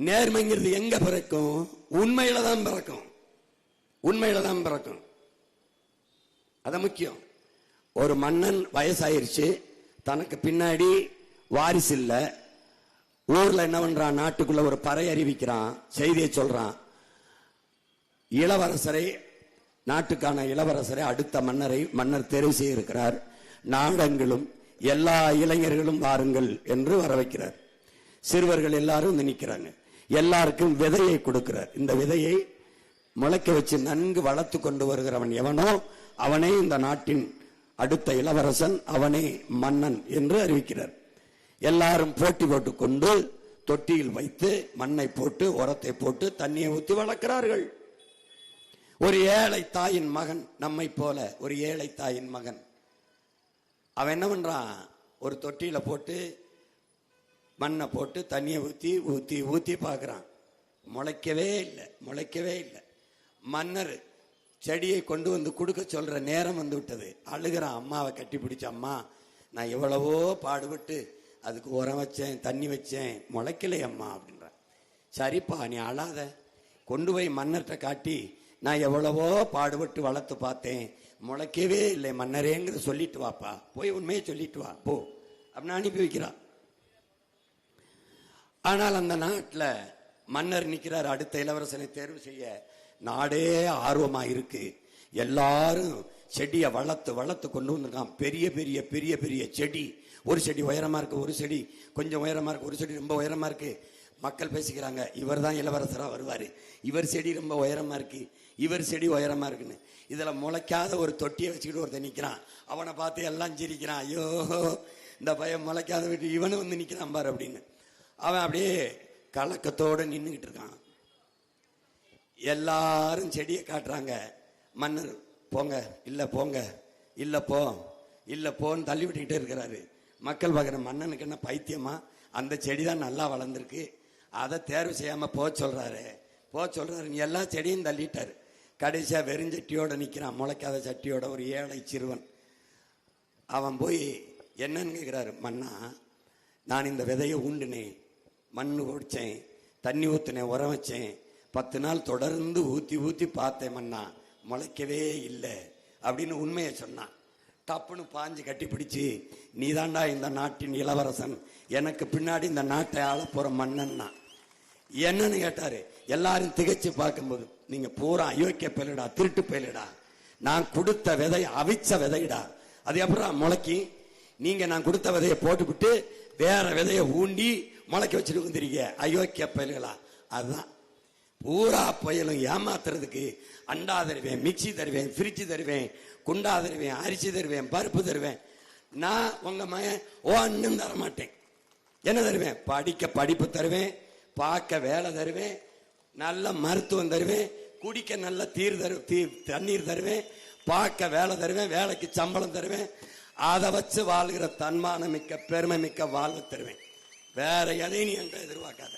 நேர்மைங்கிறது எங்க பிறக்கும்? உண்மையில தான் பிறக்கும். உண்மையில தான் பிறக்கும். அது முக்கியம். ஒரு மன்னன் வயசாயிருச்சு, தனக்கு பின்னாடி வாரிசு இல்ல. ஊர்ல என்ன பண்றான்? நாட்டுக்குள்ள ஒரு பறை அறிவிக்கிறான், செய்தியை சொல்றான். இளவரசரை, நாட்டுக்கான இளவரசரை, அடுத்த மன்னரை மன்னர் தெரிவு செய்திருக்கிறார். நாடெங்கிலும் எல்லா இளைஞர்களும் வாருங்கள் என்று வர வைக்கிறார். சிறுவர்கள் எல்லாரும் நிற்கிறாங்க. எல்லாருக்கும் விதையை கொடுக்கிறார். இந்த விதையை முளைக்க வச்சு நன்கு வளர்த்து கொண்டு வருகிறவன் எவனோ அவனே இந்த நாட்டின் அடுத்த இளவரசன், அவனே மன்னன் என்று அறிவிக்கிறார். எல்லாரும் போட்டி போட்டு கொண்டு தொட்டியில் வைத்து மண்ணை போட்டு உரத்தை போட்டு தண்ணியை ஊற்றி வளர்க்கிறார்கள். ஒரு ஏழை தாயின் மகன், நம்மை போல ஒரு ஏழை தாயின் மகன், அவன் என்ன பண்றான்? ஒரு தொட்டியில போட்டு மண்ணை போட்டு தண்ணியை ஊற்றி ஊற்றி ஊற்றி பார்க்கிறான். முளைக்கவே இல்லை, முளைக்கவே இல்லை. மன்னர் செடியை கொண்டு வந்து கொடுக்க சொல்ற நேரம் வந்து விட்டது. அழுகிறான். அம்மாவை கட்டி பிடிச்ச, அம்மா நான் எவ்வளவோ பாடுபட்டு அதுக்கு உரம் வச்சேன், தண்ணி வச்சேன், முளைக்கலை அம்மா அப்படின்றான். சரிப்பா, நீ அழாத, கொண்டு போய் மன்னர்கிட்ட காட்டி நான் எவ்வளவோ பாடுபட்டு வளர்த்து பார்த்தேன், முளைக்கவே இல்லை மன்னரேங்கிற சொல்லிட்டு வாப்பா, போய் உண்மையை சொல்லிட்டு வா போ அப்படின்னு அனுப்பி வைக்கிறான். ஆனால் அந்த நாட்டில் மன்னர் நிற்கிறார். அடுத்த இளவரசனை தேர்வு செய்ய நாடே ஆர்வமா இருக்கு. எல்லாரும் செடியை வளர்த்து வளர்த்து கொண்டு வந்திருக்கான். பெரிய பெரிய பெரிய பெரிய செடி. ஒரு செடி உயரமா இருக்கு, ஒரு செடி கொஞ்சம் உயரமா இருக்கு, ஒரு செடி ரொம்ப உயரமா இருக்கு. மக்கள் பேசிக்கிறாங்க, இவர் தான் இளவரசரா வருவாரு, இவர் செடி ரொம்ப உயரமா இருக்கு, இவர் செடி உயரமா இருக்குன்னு. இதுல முளைக்காத ஒரு தொட்டியை வச்சுக்கிட்டு ஒருத்தன் நிக்கிறான். அவனை பார்த்து எல்லாம் சிரிக்கிறான். ஐயோ, இந்த பையன் முளைக்காத விட்டு இவனு வந்து நிக்கிறான் பாரு அப்படின்னு. அவன் அப்படியே கலக்கத்தோட நின்றுகிட்டு இருக்கான். எல்லாரும் செடியை காட்டுறாங்க. மன்னர் போங்க, இல்ல போங்க, இல்ல போ, இல்ல போன்னு தள்ளி விட்டுக்கிட்டே இருக்கிறாரு. மக்கள் பார்க்குற, மன்னனுக்கு என்ன பைத்தியமா? அந்த செடி தான் நல்லா வளர்ந்துருக்கு, அதை தேர்வு செய்யாம போ சொல்றாரு, போ சொல்றாரு. நீ எல்லா செடியும் தள்ளிட்டாரு. கடைசியா வெறுஞ்சட்டியோட நிக்கிறான், முளைக்காத சட்டியோட, ஒரு ஏழை சிறுவன். அவன் போய் என்னன்னு கேட்கிறாரு, மன்னா நான் இந்த விதையை ஊண்டினேன், மண்ணு ஓடிச்சேன், தண்ணி ஊத்தினேன், உரம் வச்சேன், 10 நாள் தொடர்ந்து ஊத்தி ஊத்தி பார்த்தேன் மன்னா, முளைக்கவே இல்லை அப்படின்னு உண்மையை சொன்னான். டப்புன்னு பாஞ்சு கட்டி பிடிச்சு, நீதாண்டா இந்த நாட்டின் இளவரசன், எனக்கு பின்னாடி இந்த நாட்டை ஆள போற மன்னன்னா. என்னன்னு கேட்டாரு. எல்லாரும் திகைச்சு பார்க்கும்போது, நீங்க பூரா அயோக்கிய பயிலிடா, திருட்டு பயிலிடா, நான் கொடுத்த விதை அவிச்ச விதைடா, அது எப்படா முளைக்கி? நீங்க நான் கொடுத்த விதையை போட்டுவிட்டு வேற விதையை ஊண்டி முளைக்க வச்சுட்டு வந்துருக்கீங்க, அயோக்கிய பயில்களா. அதுதான் பூரா பயலும் ஏமாத்துறதுக்கு. அண்டா தருவேன், மிக்சி தருவேன், ஃப்ரிட்ஜ் தருவேன், குண்டா தருவேன், அரிசி தருவேன், பருப்பு தருவேன். நான் உங்க மகன் ஒன்னும் தர மாட்டேன். என்ன தருவேன்? படிக்க படிப்பு தருவேன், பார்க்க வேலை தருவேன், நல்ல மருத்துவம் தருவேன், குடிக்க நல்ல தண்ணீர் தருவேன், பார்க்க வேலை தருவேன், வேலைக்கு சம்பளம் தருவேன். அதை வச்சு வாழ்கிற தன்மான மிக்க பெருமை மிக்க வாழ்வு தருவேன். வேற எதையும் நீ என்ற எதிர்பார்க்காத.